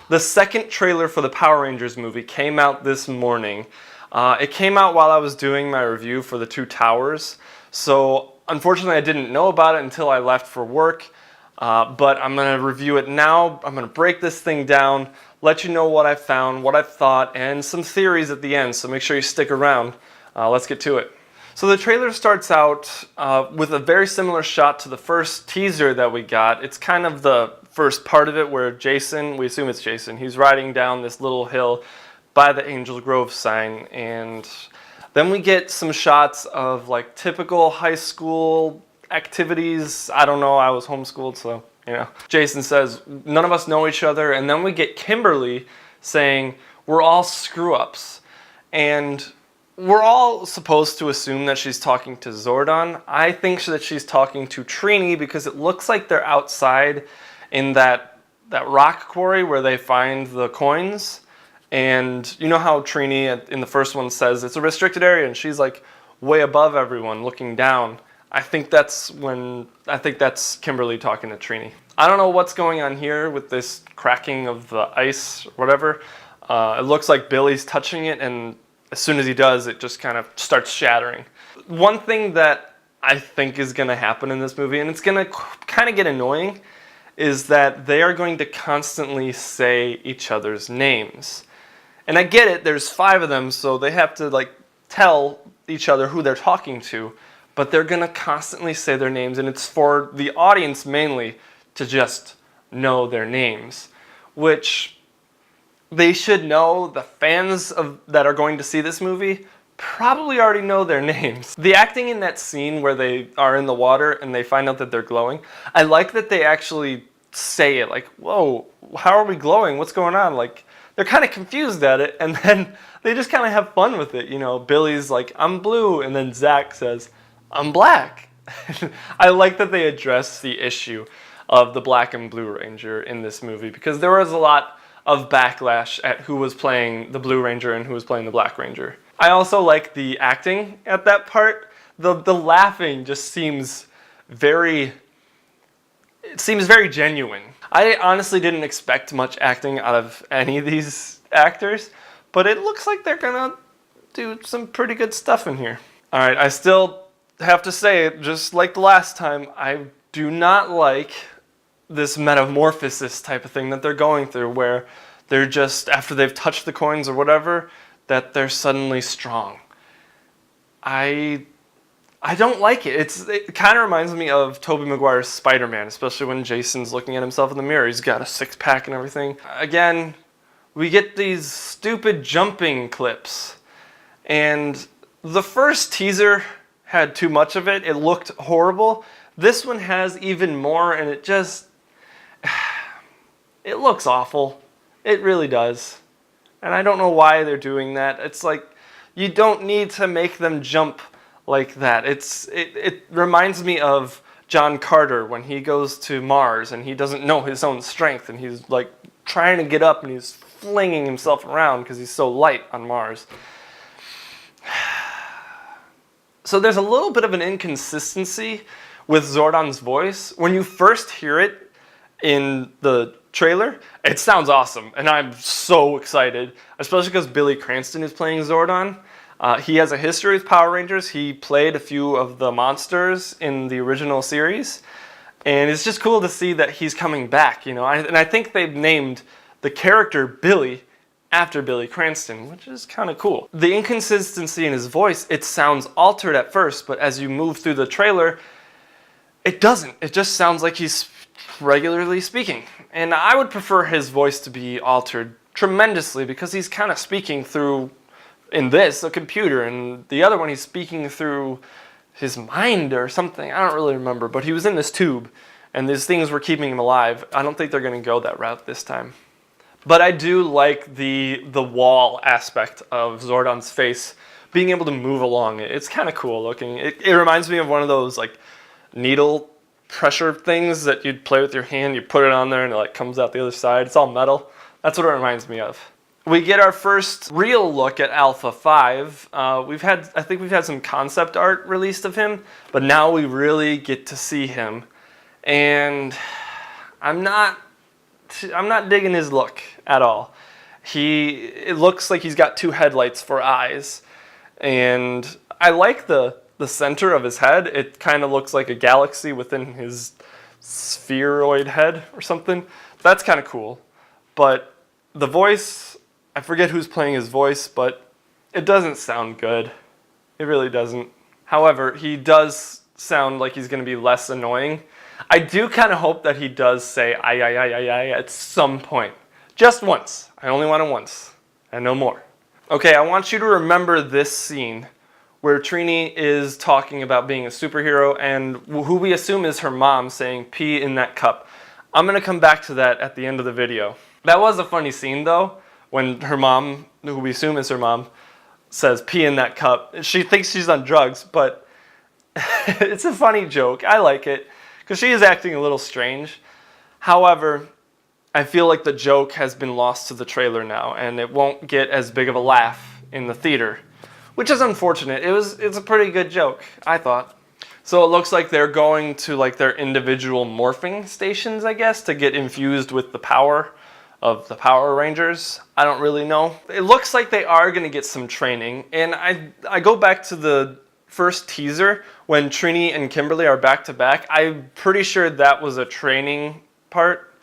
The second trailer for the Power Rangers movie came out this morning. It came out while I was doing my review for the Two Towers, so unfortunately I didn't know about it until I left for work, but I'm going to review it now. I'm going to break this thing down, let you know what I found, what I thought, and some theories at the end, so make sure you stick around. Let's get to it. So the trailer starts out with a very similar shot to the first teaser that we got. It's kind of the first part of it where Jason, we assume it's Jason, he's riding down this little hill by the Angel Grove sign, and then we get some shots of like typical high school activities. I don't know, I was homeschooled, so you know. Jason says, none of us know each other, and then we get Kimberly saying, we're all screw-ups. And we're all supposed to assume that she's talking to Zordon. I think that she's talking to Trini because it looks like they're outside in that rock quarry where they find the coins. And you know how Trini in the first one says it's a restricted area and she's like way above everyone looking down. I think that's Kimberly talking to Trini. I don't know what's going on here with this cracking of the ice or whatever. It looks like Billy's touching it, and as soon as he does, it just kind of starts shattering. One thing that I think is going to happen in this movie, and it's going to kind of get annoying, is that they are going to constantly say each other's names. And I get it, there's 5 of them, so they have to like tell each other who they're talking to, but they're going to constantly say their names, and it's for the audience mainly to just know their names, which they should know. The fans that are going to see this movie probably already know their names. The acting in that scene where they are in the water and they find out that they're glowing, I like that they actually say it, like, whoa, how are we glowing? What's going on? Like, they're kind of confused at it, and then they just kind of have fun with it. You know, Billy's like, I'm blue, and then Zach says, I'm black. I like that they address the issue of the Black and Blue Ranger in this movie, because there was a lot of backlash at who was playing the Blue Ranger and who was playing the Black Ranger. I also like the acting at that part. The laughing just seems very genuine. I honestly didn't expect much acting out of any of these actors, but it looks like they're gonna do some pretty good stuff in here. All right, I still have to say, just like the last time, I do not like this metamorphosis type of thing that they're going through, where they're just, after they've touched the coins or whatever, that they're suddenly strong. I don't like it. It kind of reminds me of Tobey Maguire's Spider-Man, especially when Jason's looking at himself in the mirror. He's got a six-pack and everything. Again, we get these stupid jumping clips, and the first teaser had too much of it. It looked horrible. This one has even more, and it looks awful. It really does. And I don't know why they're doing that. It's like, you don't need to make them jump like that. It reminds me of John Carter when he goes to Mars and he doesn't know his own strength, and he's like trying to get up and he's flinging himself around because he's so light on Mars. So there's a little bit of an inconsistency with Zordon's voice. When you first hear it in the trailer, it sounds awesome, and I'm so excited, especially because Billy Cranston is playing Zordon. He has a history with Power Rangers. He played a few of the monsters in the original series, and it's just cool to see that he's coming back, you know. And I think they've named the character Billy after Billy Cranston, which is kind of cool. The inconsistency in his voice, it sounds altered at first, but as you move through the trailer, it doesn't. It just sounds like he's regularly speaking. And I would prefer his voice to be altered tremendously, because he's kind of speaking through, in this, a computer, and the other one he's speaking through his mind or something. I don't really remember, but he was in this tube, and these things were keeping him alive. I don't think they're going to go that route this time. But I do like the wall aspect of Zordon's face being able to move along it. It's kind of cool looking. It reminds me of one of those like needle pressure things that you'd play with your hand. You put it on there and it like comes out the other side. It's all metal. That's what it reminds me of. We get our first real look at Alpha 5. I think we've had some concept art released of him, but now we really get to see him. And I'm not I'm not digging his look at all. It looks like he's got two headlights for eyes, and I like the center of his head. It kind of looks like a galaxy within his spheroid head or something. That's kind of cool. But the voice, I forget who's playing his voice, but it doesn't sound good. It really doesn't. However, he does sound like he's going to be less annoying. I do kind of hope that he does say I at some point. Just once. I only want it once. And no more. Okay, I want you to remember this scene where Trini is talking about being a superhero and who we assume is her mom saying pee in that cup. I'm going to come back to that at the end of the video. That was a funny scene though, when her mom, who we assume is her mom, says pee in that cup. She thinks she's on drugs, but it's a funny joke. I like it because she is acting a little strange. However, I feel like the joke has been lost to the trailer now and it won't get as big of a laugh in the theater, which is unfortunate. It's a pretty good joke, I thought. So it looks like they're going to like their individual morphing stations, I guess, to get infused with the power of the Power Rangers. I don't really know. It looks like they are going to get some training. And I go back to the first teaser when Trini and Kimberly are back to back. I'm pretty sure that was a training part.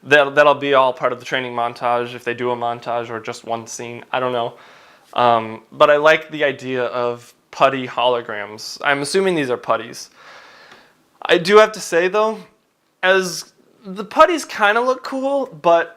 That'll be all part of the training montage if they do a montage or just one scene. I don't know. But I like the idea of putty holograms. I'm assuming these are putties. I do have to say though, as the putties kind of look cool, but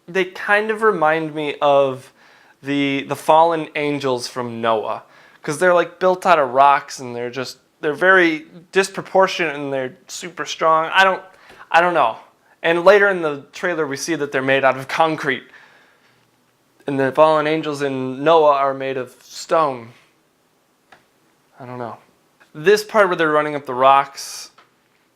they kind of remind me of the fallen angels from Noah, because they're like built out of rocks and they're very disproportionate and they're super strong. I don't know. And later in the trailer we see that they're made out of concrete. And the fallen angels in Noah are made of stone. I don't know. This part where they're running up the rocks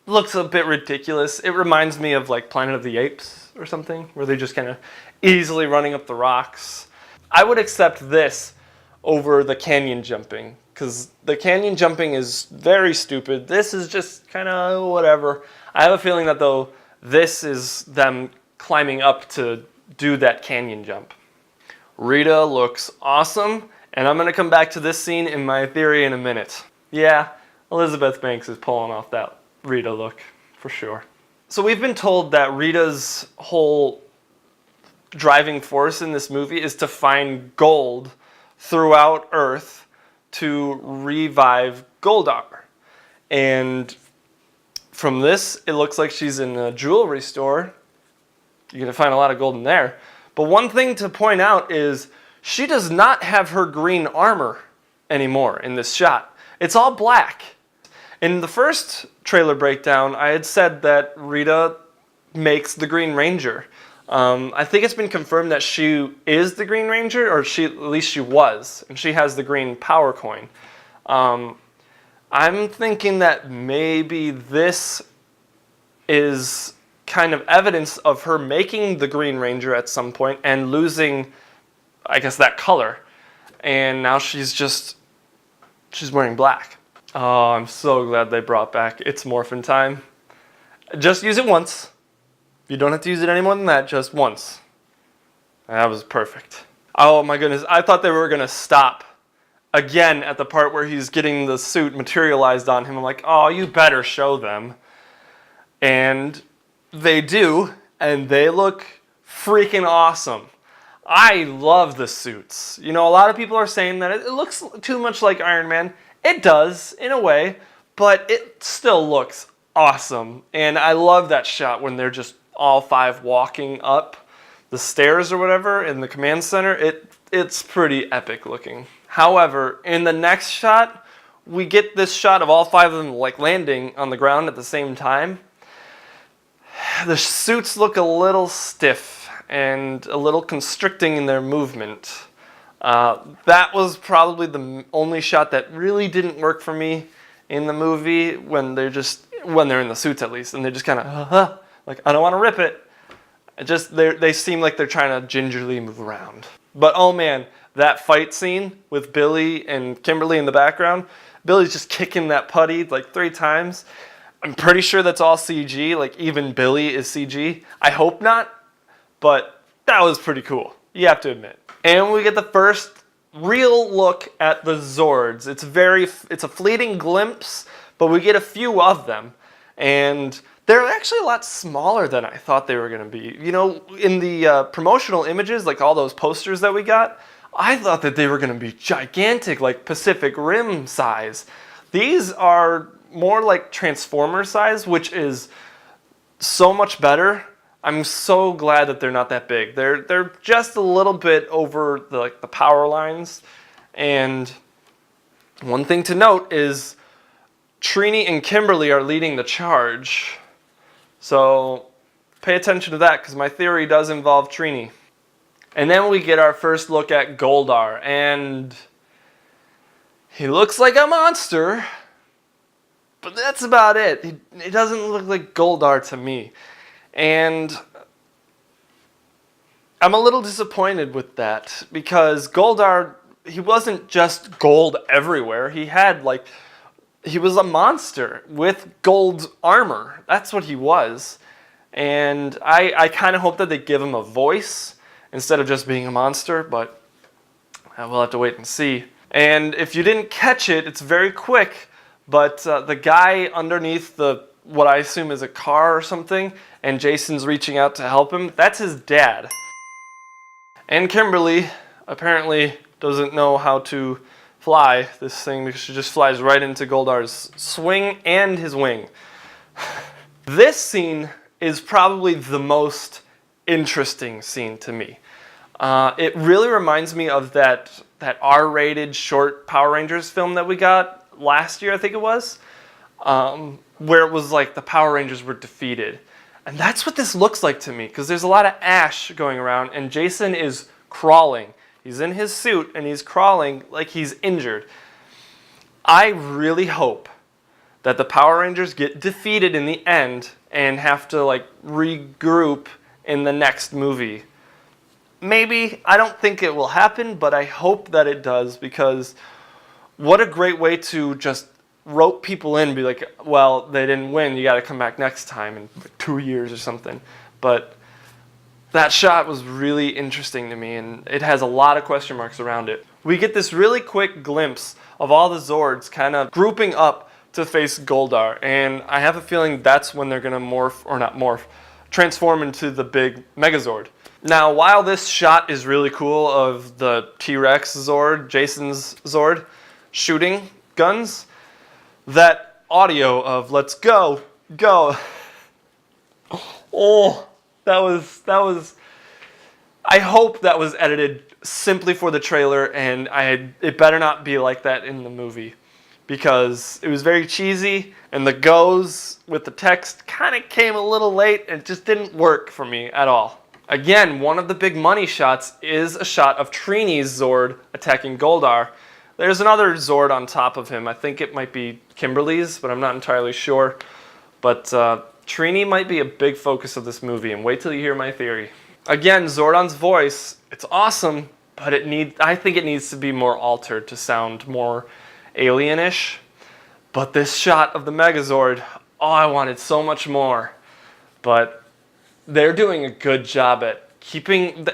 looks a bit ridiculous. It reminds me of like Planet of the Apes or something, where they're just kind of easily running up the rocks. I would accept this over the canyon jumping, because the canyon jumping is very stupid. This is just kind of whatever. I have a feeling that though, this is them climbing up to do that canyon jump. Rita looks awesome, and I'm going to come back to this scene in my theory in a minute. Yeah, Elizabeth Banks is pulling off that Rita look, for sure. So we've been told that Rita's whole driving force in this movie is to find gold throughout Earth to revive Goldar. And from this, it looks like she's in a jewelry store. You're going to find a lot of gold in there. But one thing to point out is she does not have her green armor anymore in this shot. It's all black. In the first trailer breakdown, I had said that Rita makes the Green Ranger. I think it's been confirmed that she is the Green Ranger, or at least she was, and she has the green power coin. I'm thinking that maybe this is kind of evidence of her making the Green Ranger at some point and losing, I guess, that color. And now she's wearing black. Oh, I'm so glad they brought back It's Morphin' Time. Just use it once. You don't have to use it any more than that, just once. That was perfect. Oh my goodness, I thought they were gonna stop again at the part where he's getting the suit materialized on him. I'm like, oh, you better show them. And they do, and they look freaking awesome. I love the suits. You know, a lot of people are saying that it looks too much like Iron Man. It does, in a way, but it still looks awesome. And I love that shot when they're just all five walking up the stairs or whatever in the command center. It's pretty epic looking. However, in the next shot, we get this shot of all five of them like landing on the ground at the same time. The suits look a little stiff and a little constricting in their movement. That was probably the only shot that really didn't work for me in the movie, when they're in the suits at least, and they're just kind of, like, I don't want to rip it. They seem like they're trying to gingerly move around. But oh man, that fight scene with Billy and Kimberly in the background, Billy's just kicking that putty like 3 times. I'm pretty sure that's all CG, like even Billy is CG. I hope not, but that was pretty cool, you have to admit. And we get the first real look at the Zords. It's a fleeting glimpse, but we get a few of them. And they're actually a lot smaller than I thought they were going to be. You know, in the promotional images, like all those posters that we got, I thought that they were going to be gigantic, like Pacific Rim size. These are more like Transformer size, which is so much better. I'm so glad that they're not that big. They're just a little bit over the power lines. And one thing to note is Trini and Kimberly are leading the charge. So pay attention to that, because my theory does involve Trini. And then we get our first look at Goldar, and he looks like a monster, but that's about it. He doesn't look like Goldar to me. And I'm a little disappointed with that, because Goldar, he wasn't just gold everywhere. He was a monster with gold armor. That's what he was. And I kind of hope that they give him a voice instead of just being a monster, but we'll have to wait and see. And if you didn't catch it, it's very quick, but the guy underneath what I assume is a car or something, and Jason's reaching out to help him, that's his dad. And Kimberly apparently doesn't know how to fly this thing, because she just flies right into Goldar's swing and his wing. This scene is probably the most interesting scene to me. It really reminds me of that R-rated short Power Rangers film that we got last year, I think it was, where it was like the Power Rangers were defeated. And that's what this looks like to me, because there's a lot of ash going around, and Jason is crawling. He's in his suit, and he's crawling like he's injured. I really hope that the Power Rangers get defeated in the end and have to like regroup in the next movie. Maybe. I don't think it will happen, but I hope that it does, because what a great way to just rope people in and be like, well, they didn't win, you got to come back next time in 2 years or something. But that shot was really interesting to me, and it has a lot of question marks around it. We get this really quick glimpse of all the Zords kind of grouping up to face Goldar, and I have a feeling that's when they're going to transform into the big Megazord. Now, while this shot is really cool of the T-Rex Zord, Jason's Zord, shooting guns, that audio of "let's go, go," oh, that was. I hope that was edited simply for the trailer, and it better not be like that in the movie, because it was very cheesy, and the goes with the text kind of came a little late, and it just didn't work for me at all. Again, one of the big money shots is a shot of Trini's Zord attacking Goldar. There's another Zord on top of him. I think it might be Kimberly's, but I'm not entirely sure. But Trini might be a big focus of this movie, and wait till you hear my theory. Again, Zordon's voice, it's awesome, but I think it needs to be more altered to sound more alienish. But this shot of the Megazord, oh, I wanted so much more. But they're doing a good job at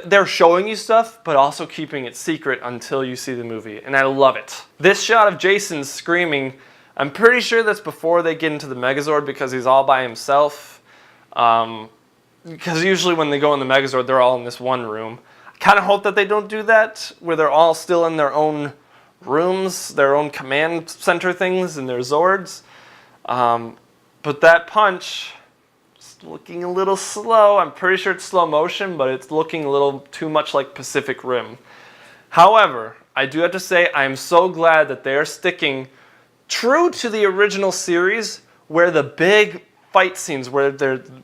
they're showing you stuff, but also keeping it secret until you see the movie, and I love it. This shot of Jason screaming, I'm pretty sure that's before they get into the Megazord, because he's all by himself. Because usually when they go in the Megazord, they're all in this one room. I kind of hope that they don't do that, where they're all still in their own rooms, their own command center things, and their Zords. But that punch, looking a little slow. I'm pretty sure it's slow motion, but it's looking a little too much like Pacific Rim. However, I do have to say I am so glad that they are sticking true to the original series, where the big fight scenes, where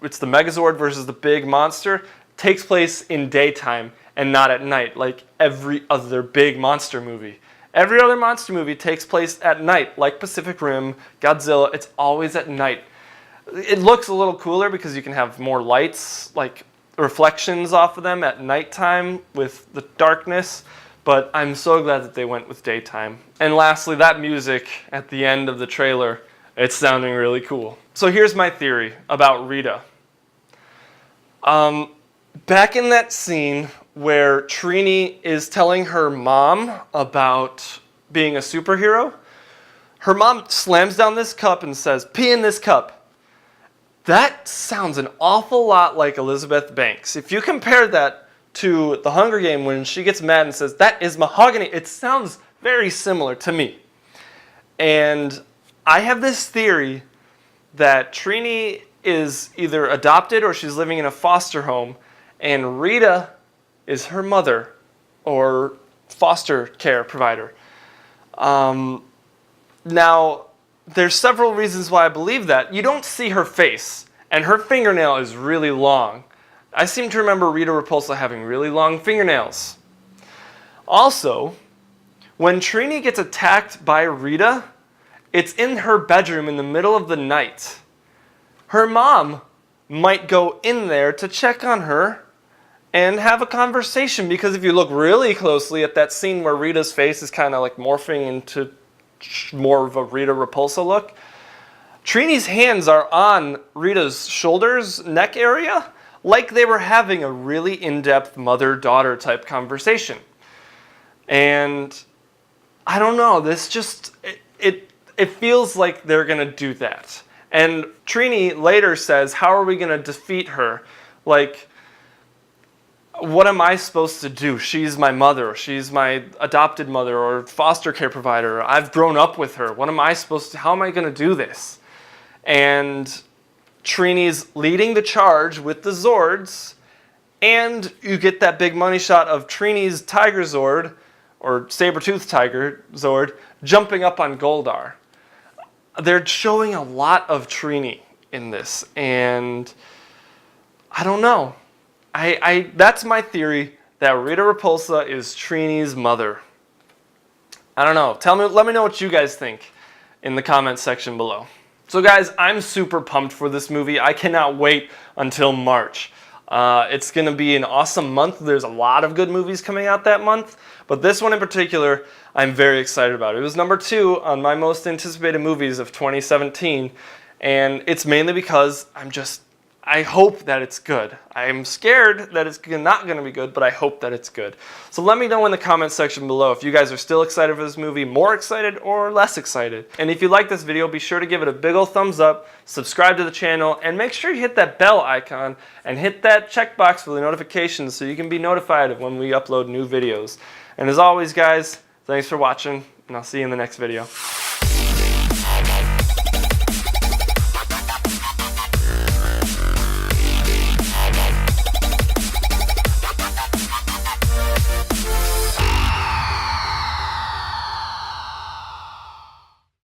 it's the Megazord versus the big monster, takes place in daytime and not at night, like every other big monster movie. Every other monster movie takes place at night, like Pacific Rim, Godzilla. It's always at night. It looks a little cooler because you can have more lights, like reflections off of them at nighttime with the darkness, but I'm so glad that they went with daytime. And lastly, that music at the end of the trailer, It's sounding really cool. So here's my theory about Rita. Back in that scene where Trini is telling her mom about being a superhero, her mom slams down this cup and says, "Pee in this cup." That sounds an awful lot like Elizabeth Banks. If you compare that to The Hunger Game when she gets mad and says, "That is mahogany," it sounds very similar to me. And I have this theory that Trini is either adopted or she's living in a foster home, and Rita is her mother or foster care provider. Now, there's several reasons why I believe that. You don't see her face, and her fingernail is really long. I seem to remember Rita Repulsa having really long fingernails. Also, when Trini gets attacked by Rita, it's in her bedroom in the middle of the night. Her mom might go in there to check on her and have a conversation, because if you look really closely at that scene where Rita's face is kind of like morphing into more of a Rita Repulsa look, Trini's hands are on Rita's shoulders, neck area, like they were having a really in-depth mother-daughter type conversation. And I don't know, this just, it feels like they're going to do that. And Trini later says, "How are we going to defeat her? Like, what am I supposed to do? She's my mother, she's my adopted mother or foster care provider. I've grown up with her. What am I supposed to, how am I going to do this?" And Trini's leading the charge with the Zords, and you get that big money shot of Trini's Tiger Zord, or saber-toothed tiger Zord, jumping up on Goldar. They're showing a lot of Trini in this, and I don't know. That's my theory, that Rita Repulsa is Trini's mother. I don't know. Let me know what you guys think in the comments section below. So guys, I'm super pumped for this movie. I cannot wait until March. It's going to be an awesome month. There's a lot of good movies coming out that month, but this one in particular, I'm very excited about. It was number 2 on my most anticipated movies of 2017, and it's mainly because I hope that it's good. I'm scared that it's not going to be good, but I hope that it's good. So let me know in the comments section below if you guys are still excited for this movie, more excited or less excited. And if you like this video, be sure to give it a big ol' thumbs up, subscribe to the channel, and make sure you hit that bell icon and hit that checkbox for the notifications so you can be notified of when we upload new videos. And as always guys, thanks for watching, and I'll see you in the next video.